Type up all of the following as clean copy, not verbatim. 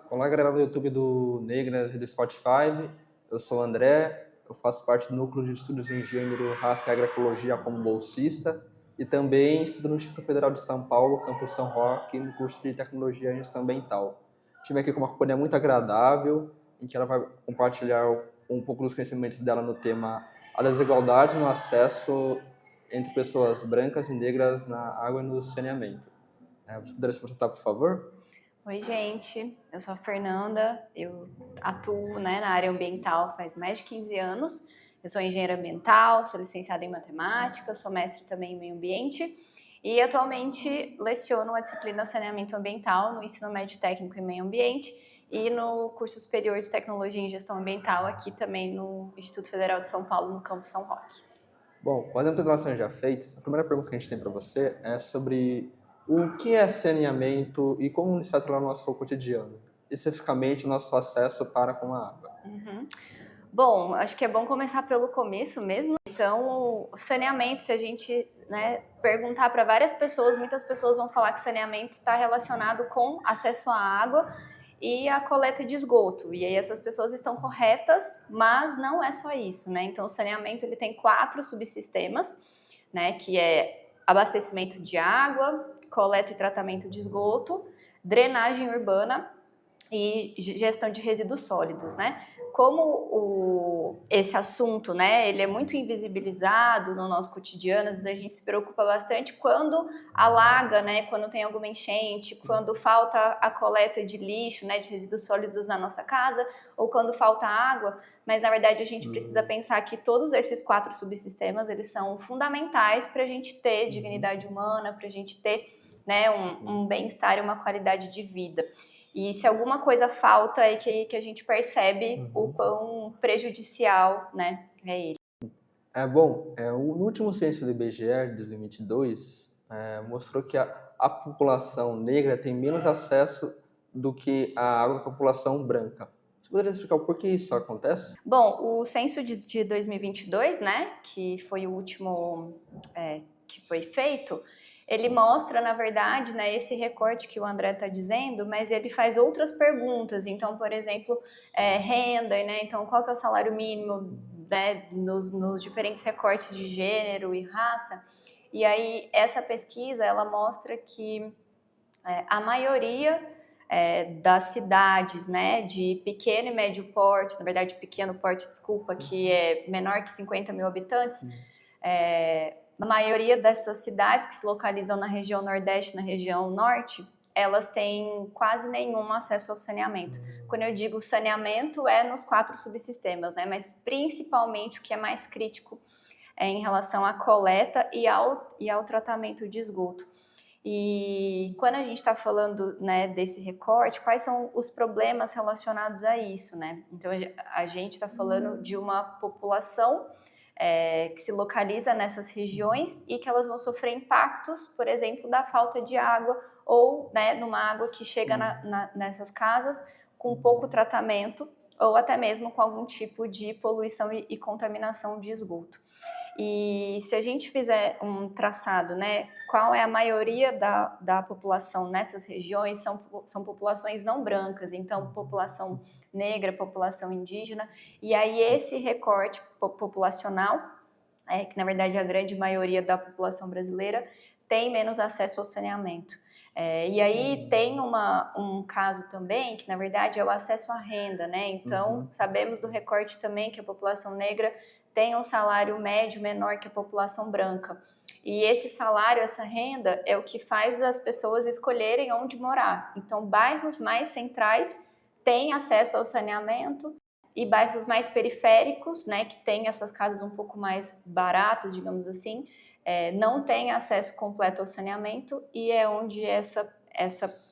Olá galera do YouTube do Negras e do Spotify. Eu sou o André, eu faço parte do Núcleo de Estudos em Gênero, Raça e Agroecologia como bolsista e também estudo no Instituto Federal de São Paulo, Campus São Roque, no curso de Tecnologia e Gestão Ambiental. Estive aqui com uma companhia muito agradável, em que ela vai compartilhar um pouco dos conhecimentos dela no tema a desigualdade no acesso entre pessoas brancas e negras na água e no saneamento. Você poderia se apresentar, por favor? Oi, gente, eu sou a Fernanda, eu atuo na área ambiental faz mais de 15 anos. Eu sou engenheira ambiental, sou licenciada em matemática, sou mestre também em meio ambiente e atualmente leciono a disciplina saneamento ambiental no ensino médio técnico em meio ambiente e no curso superior de tecnologia em gestão ambiental aqui também no Instituto Federal de São Paulo, no campus São Roque. Bom, com as apresentações já feitas, a primeira pergunta que a gente tem para você é sobre o que é saneamento e como isso está no nosso cotidiano, especificamente o nosso acesso para com a água. Bom, acho que é bom começar pelo começo mesmo. Então, o saneamento, se a gente perguntar para várias pessoas, muitas pessoas vão falar que saneamento está relacionado com acesso à água e a coleta de esgoto. E aí essas pessoas estão corretas, mas não é só isso, né? Então, o saneamento ele tem 4 subsistemas, né? Que é abastecimento de água, coleta e tratamento de esgoto, drenagem urbana e gestão de resíduos sólidos, né? Como esse assunto, né, ele é muito invisibilizado no nosso cotidiano, às vezes a gente se preocupa bastante quando alaga, né, quando tem alguma enchente, quando falta a coleta de lixo, né, de resíduos sólidos na nossa casa, ou quando falta água, mas na verdade a gente precisa pensar que todos esses 4 subsistemas, eles são fundamentais para a gente ter dignidade humana, para a gente ter, né, um bem-estar e uma qualidade de vida. E se alguma coisa falta é que a gente percebe o quão prejudicial, né, é ele. No último censo do IBGE de 2022 mostrou que a população negra tem menos acesso do que a água da população branca. Você poderia explicar o porquê isso acontece? Bom, o censo de 2022, né, que foi o último que foi feito, ele mostra, na verdade, né, esse recorte que o André está dizendo, mas ele faz outras perguntas. Então, por exemplo, renda, né? Então, qual que é o salário mínimo, né, nos diferentes recortes de gênero e raça? E aí, essa pesquisa, ela mostra que a maioria das cidades, né, de pequeno e médio porte, na verdade, pequeno porte, desculpa, que é menor que 50 mil habitantes, a maioria dessas cidades que se localizam na região Nordeste, na região Norte, elas têm quase nenhum acesso ao saneamento. Quando eu digo saneamento, é nos 4 subsistemas, né? Mas principalmente o que é mais crítico é em relação à coleta e ao tratamento de esgoto. E quando a gente está falando, né, desse recorte, quais são os problemas relacionados a isso, né? Então a gente está falando de uma população que se localiza nessas regiões e que elas vão sofrer impactos, por exemplo, da falta de água ou, né, numa água que chega nessas casas com pouco tratamento ou até mesmo com algum tipo de poluição e contaminação de esgoto. E se a gente fizer um traçado, né, qual é a maioria da população nessas regiões, são populações não brancas, então população negra, população indígena, e aí esse recorte populacional, que na verdade a grande maioria da população brasileira tem menos acesso ao saneamento. E aí tem um caso também, que na verdade é o acesso à renda, né? Então, sabemos do recorte também que a população negra tem um salário médio menor que a população branca. E esse salário, essa renda, é o que faz as pessoas escolherem onde morar. Então, bairros mais centrais têm acesso ao saneamento e bairros mais periféricos, né, que têm essas casas um pouco mais baratas, digamos assim, não têm acesso completo ao saneamento e é onde essa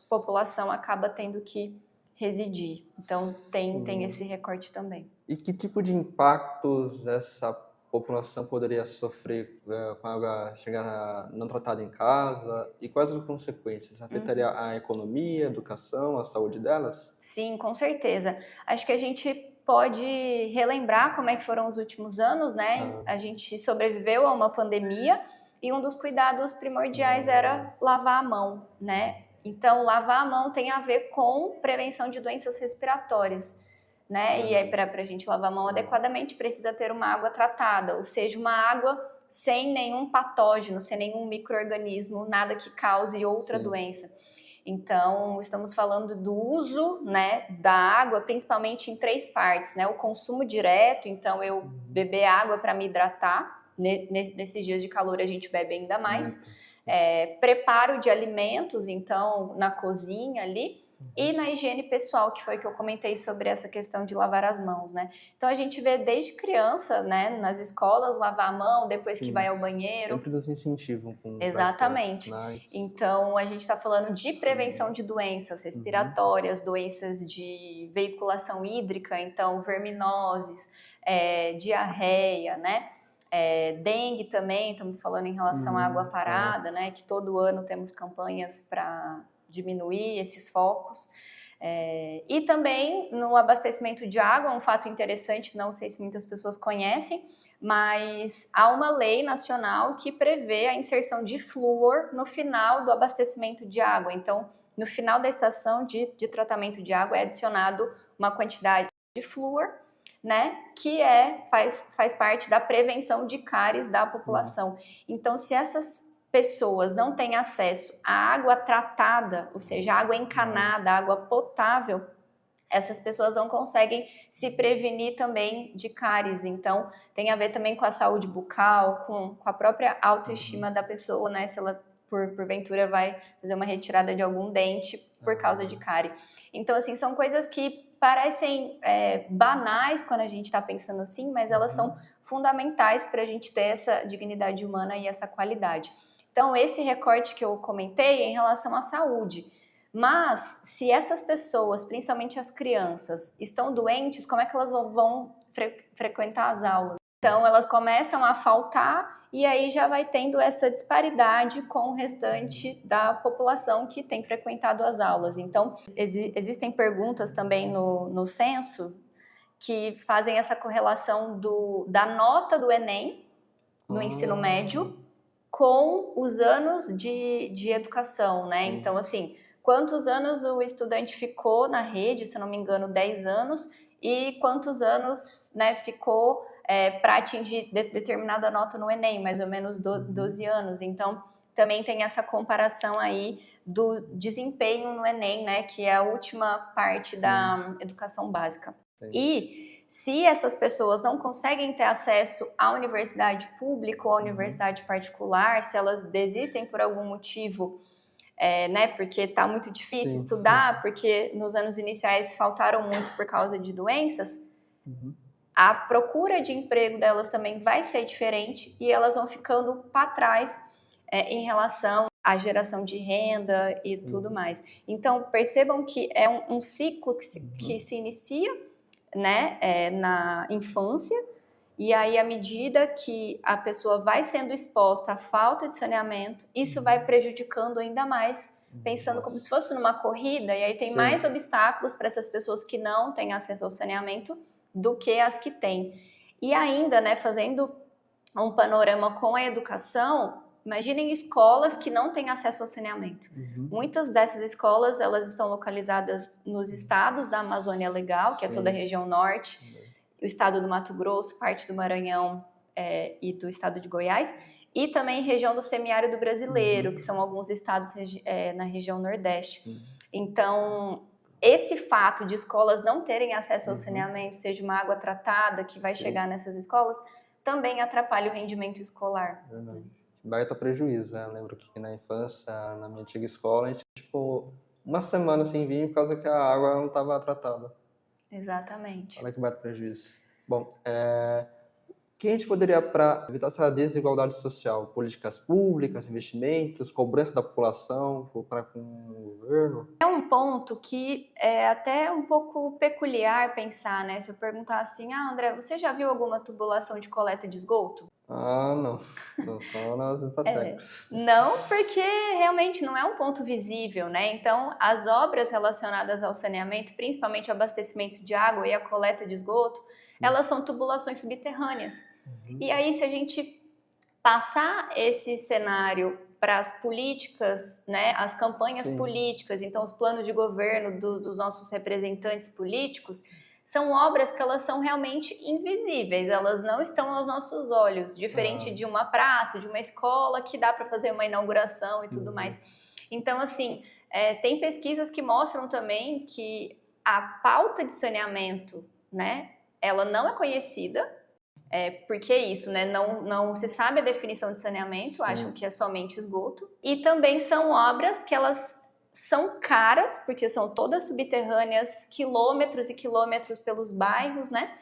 população acaba tendo que residir. Então, tem esse recorte também. E que tipo de impactos essa população poderia sofrer com a água chegar não tratada em casa? E quais as consequências? Afetaria a economia, a educação, a saúde delas? Sim, com certeza. Acho que a gente pode relembrar como é que foram os últimos anos, né? A gente sobreviveu a uma pandemia e um dos cuidados primordiais era lavar a mão, né? Então, lavar a mão tem a ver com prevenção de doenças respiratórias, né? E aí, para a gente lavar a mão adequadamente, precisa ter uma água tratada, ou seja, uma água sem nenhum patógeno, sem nenhum micro-organismo, nada que cause outra doença. Então, estamos falando do uso, né, da água, principalmente em 3 partes, né? O consumo direto, então eu beber água para me hidratar, nesses dias de calor a gente bebe ainda mais. Preparo de alimentos, então, na cozinha ali, e na higiene pessoal, que foi que eu comentei sobre essa questão de lavar as mãos, né? Então, a gente vê desde criança, né, nas escolas, lavar a mão depois que vai ao banheiro. Sempre nos incentivam com Exatamente. Então, a gente está falando de prevenção de doenças respiratórias, doenças de veiculação hídrica, então, verminoses, diarreia, né? Dengue também, estamos falando em relação à água parada, né? Que todo ano temos campanhas para diminuir esses focos. E também no abastecimento de água, um fato interessante, não sei se muitas pessoas conhecem, mas há uma lei nacional que prevê a inserção de flúor no final do abastecimento de água. Então, no final da estação de tratamento de água é adicionado uma quantidade de flúor, né, que faz parte da prevenção de cáries da população. Então, se essas pessoas não têm acesso à água tratada, ou seja, água encanada, água potável, essas pessoas não conseguem se prevenir também de cáries. Então, tem a ver também com a saúde bucal, com a própria autoestima da pessoa, né? Se ela, porventura, vai fazer uma retirada de algum dente por causa de cárie. Então, assim, são coisas que parecem banais quando a gente está pensando assim, mas elas são fundamentais para a gente ter essa dignidade humana e essa qualidade. Então, esse recorte que eu comentei é em relação à saúde. Mas, se essas pessoas, principalmente as crianças, estão doentes, como é que elas vão frequentar as aulas? Então, elas começam a faltar e aí já vai tendo essa disparidade com o restante da população que tem frequentado as aulas. Então, existem perguntas também no censo que fazem essa correlação da nota do Enem no ensino médio com os anos de educação, né? Então, assim, quantos anos o estudante ficou na rede, se eu não me engano, 10 anos, e quantos anos, né, ficou para atingir determinada nota no Enem, mais ou menos 12 anos. Então, também tem essa comparação aí do desempenho no Enem, né, que é a última parte da educação básica. E se essas pessoas não conseguem ter acesso à universidade pública ou à universidade particular, se elas desistem por algum motivo, né, porque está muito difícil estudar, porque nos anos iniciais faltaram muito por causa de doenças, a procura de emprego delas também vai ser diferente e elas vão ficando para trás em relação à geração de renda e tudo mais. Então, percebam que é um ciclo que se inicia, né, na infância, e aí à medida que a pessoa vai sendo exposta à falta de saneamento, isso vai prejudicando ainda mais, pensando como se fosse numa corrida, e aí tem mais obstáculos para essas pessoas que não têm acesso ao saneamento do que as que têm. E ainda, né, fazendo um panorama com a educação, imaginem escolas que não têm acesso ao saneamento. Muitas dessas escolas, elas estão localizadas nos estados da Amazônia Legal, que é toda a região norte, o estado do Mato Grosso, parte do Maranhão e do estado de Goiás, e também região do semiárido brasileiro, que são alguns estados na região nordeste. Então, esse fato de escolas não terem acesso ao saneamento, seja uma água tratada que vai chegar nessas escolas, também atrapalha o rendimento escolar. Verdade. Baita prejuízo, né? Eu lembro que na infância, na minha antiga escola, a gente ficou uma semana sem vir por causa que a água não estava tratada. Exatamente. Olha que baita prejuízo. Bom, o que a gente poderia para evitar essa desigualdade social? Políticas públicas, investimentos, cobrança da população para com o governo? É um ponto que é até um pouco peculiar pensar, né? Se eu perguntar assim, André, você já viu alguma tubulação de coleta de esgoto? Não. Não só nas bibliotecas. Não, porque realmente não é um ponto visível, né? Então, as obras relacionadas ao saneamento, principalmente o abastecimento de água e a coleta de esgoto, elas são tubulações subterrâneas. E aí, se a gente passar esse cenário para as políticas, né, as campanhas Sim. políticas, então os planos de governo dos nossos representantes políticos, são obras que elas são realmente invisíveis, elas não estão aos nossos olhos, diferente de uma praça, de uma escola, que dá para fazer uma inauguração e tudo mais. Então, assim, tem pesquisas que mostram também que a pauta de saneamento, né, ela não é conhecida, porque é isso, né? Não se sabe a definição de saneamento, acham que é somente esgoto. E também são obras que elas são caras, porque são todas subterrâneas, quilômetros e quilômetros pelos bairros, né?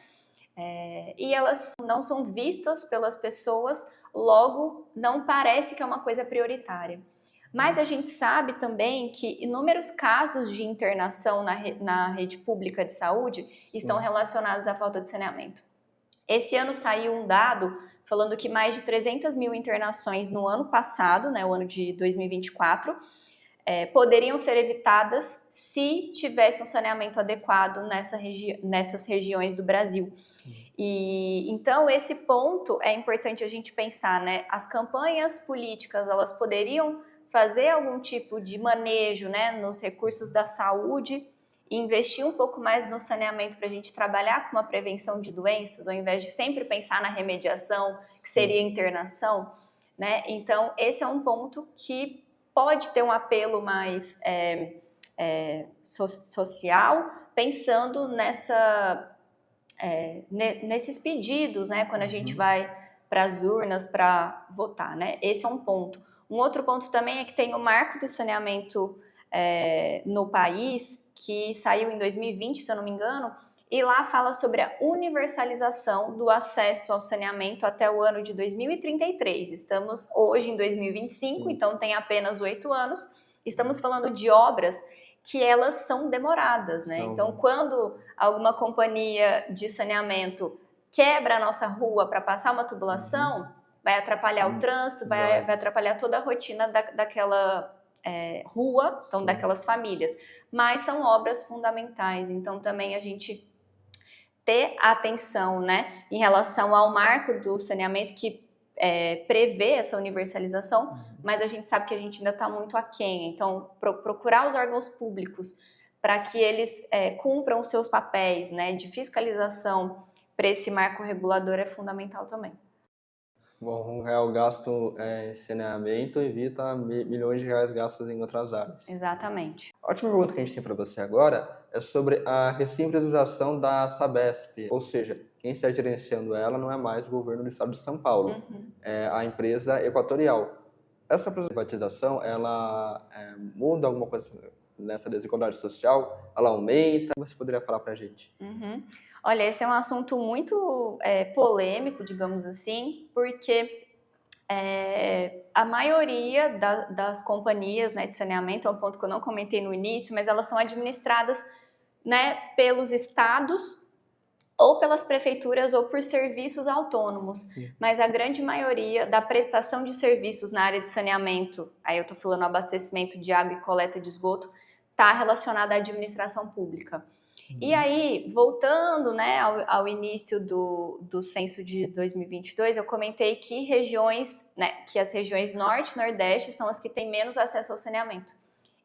E elas não são vistas pelas pessoas, logo não parece que é uma coisa prioritária. Mas a gente sabe também que inúmeros casos de internação na rede pública de saúde estão relacionados à falta de saneamento. Esse ano saiu um dado falando que mais de 300 mil internações no ano passado, né, o ano de 2024, poderiam ser evitadas se tivesse um saneamento adequado nessas regiões do Brasil. E então esse ponto é importante a gente pensar, né? As campanhas políticas, elas poderiam fazer algum tipo de manejo, né, nos recursos da saúde e investir um pouco mais no saneamento para a gente trabalhar com uma prevenção de doenças, ao invés de sempre pensar na remediação, que seria internação, né? Então, esse é um ponto que pode ter um apelo mais social, pensando nesses pedidos, né? Quando a gente vai para as urnas para votar, né? Esse é um ponto. Um outro ponto também é que tem o marco do saneamento no país, que saiu em 2020, se eu não me engano, e lá fala sobre a universalização do acesso ao saneamento até o ano de 2033. Estamos hoje em 2025, então tem apenas 8 anos. Estamos falando de obras que elas são demoradas, né? Então, quando alguma companhia de saneamento quebra a nossa rua para passar uma tubulação, vai atrapalhar o trânsito, vai atrapalhar toda a rotina daquela rua, então daquelas famílias. Mas são obras fundamentais, então também a gente ter atenção, né, em relação ao marco do saneamento que prevê essa universalização, mas a gente sabe que a gente ainda está muito aquém. Então, procurar os órgãos públicos para que eles cumpram os seus papéis, né, de fiscalização para esse marco regulador é fundamental também. Bom, R$1 gasto em saneamento evita milhões de reais gastos em outras áreas. Exatamente. A última pergunta que a gente tem para você agora é sobre a recimpresização da Sabesp, ou seja, quem está gerenciando ela não é mais o governo do estado de São Paulo, é a empresa Equatorial. Essa privatização, ela muda alguma coisa nessa desigualdade social? Ela aumenta? O que você poderia falar para a gente? Olha, esse é um assunto muito polêmico, digamos assim, porque a maioria das companhias, né, de saneamento, é um ponto que eu não comentei no início, mas elas são administradas, né, pelos estados ou pelas prefeituras ou por serviços autônomos. Mas a grande maioria da prestação de serviços na área de saneamento, aí eu estou falando abastecimento de água e coleta de esgoto, está relacionada à administração pública. E aí, voltando, né, ao início do censo de 2022, eu comentei que que as regiões norte e nordeste são as que têm menos acesso ao saneamento.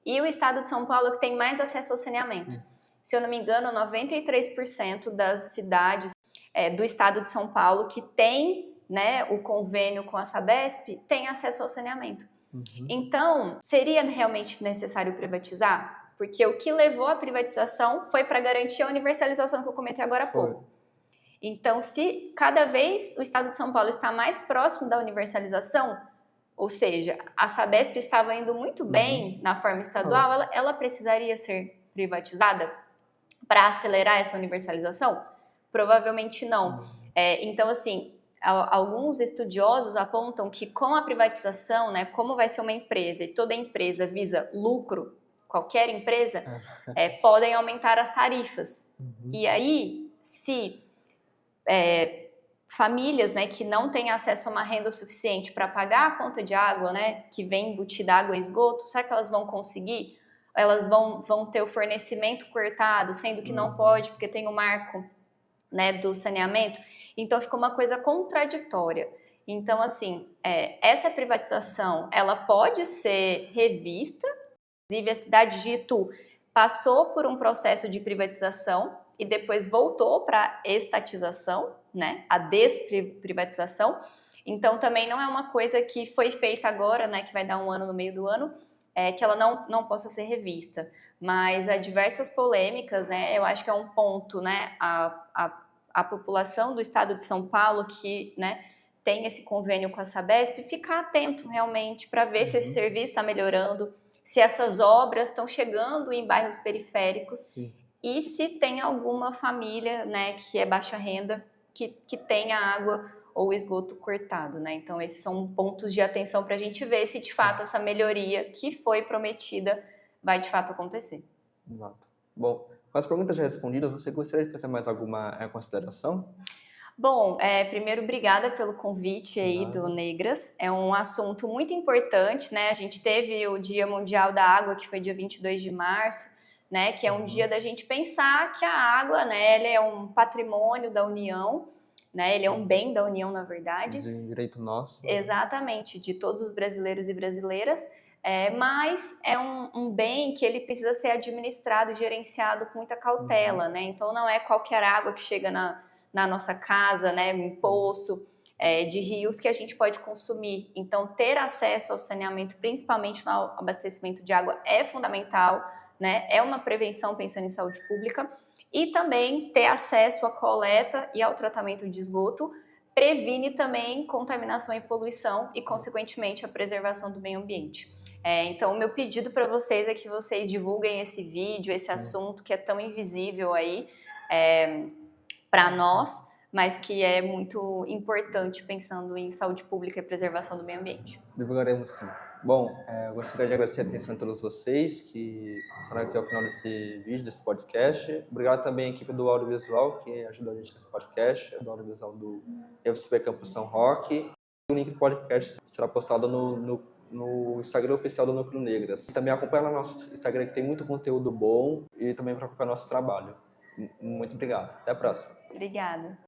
E o estado de São Paulo é que tem mais acesso ao saneamento. Se eu não me engano, 93% das cidades do estado de São Paulo que tem, né, o convênio com a Sabesp tem acesso ao saneamento. Então, seria realmente necessário privatizar? Porque o que levou à privatização foi para garantir a universalização que eu comentei agora há pouco. Então, se cada vez o estado de São Paulo está mais próximo da universalização, ou seja, a Sabesp estava indo muito bem na forma estadual, ela precisaria ser privatizada para acelerar essa universalização? Provavelmente não. Então, assim, alguns estudiosos apontam que com a privatização, né, como vai ser uma empresa e toda empresa visa lucro, qualquer empresa, podem aumentar as tarifas. E aí, se famílias, né, que não têm acesso a uma renda suficiente para pagar a conta de água, né, que vem embutida água e esgoto, será que elas vão conseguir? Elas vão ter o fornecimento cortado, sendo que não pode, porque tem o marco, né, do saneamento. Então, fica uma coisa contraditória. Então, assim, essa privatização, ela pode ser revista. Inclusive, a cidade de Itu passou por um processo de privatização e depois voltou para a estatização, né? A desprivatização. Então, também não é uma coisa que foi feita agora, né? Que vai dar um ano no meio do ano, que ela não possa ser revista. Mas há diversas polêmicas, né? Eu acho que é um ponto, né? A população do estado de São Paulo que, né? Tem esse convênio com a Sabesp, ficar atento realmente para ver se esse serviço está melhorando, se essas obras estão chegando em bairros periféricos. Sim. E se tem alguma família, né, que é baixa renda, que tenha água ou esgoto cortado, né? Então, esses são pontos de atenção para a gente ver se, de fato, essa melhoria que foi prometida vai, de fato, acontecer. Exato. Bom, com as perguntas já respondidas, você gostaria de fazer mais alguma consideração? Bom, primeiro, obrigada pelo convite aí do Negras. É um assunto muito importante, né? A gente teve o Dia Mundial da Água, que foi dia 22 de março, né? Que é um dia da gente pensar que a água, né? Ela é um patrimônio da União, né? Ele é um bem da União, na verdade. De direito nosso. Exatamente, de todos os brasileiros e brasileiras. Mas é um bem que ele precisa ser administrado e gerenciado com muita cautela, né? Então, não é qualquer água que chega na nossa casa, né, em poço, de rios que a gente pode consumir. Então, ter acesso ao saneamento, principalmente no abastecimento de água, é fundamental, né? É uma prevenção pensando em saúde pública. E também ter acesso à coleta e ao tratamento de esgoto previne também contaminação e poluição e, consequentemente, a preservação do meio ambiente. Então, o meu pedido para vocês é que vocês divulguem esse vídeo, esse assunto que é tão invisível aí, para nós, mas que é muito importante pensando em saúde pública e preservação do meio ambiente. Divulgaremos sim. Bom, eu gostaria de agradecer a atenção de todos vocês que estarão aqui ao final desse vídeo, desse podcast. Obrigado também à equipe do audiovisual que ajudou a gente nesse podcast, do audiovisual do UFSP Campus São Roque. O link do podcast será postado no Instagram oficial do Núcleo Negras. Também acompanha no nosso Instagram, que tem muito conteúdo bom, e também para acompanhar nosso trabalho. Muito obrigado. Até a próxima. Obrigada.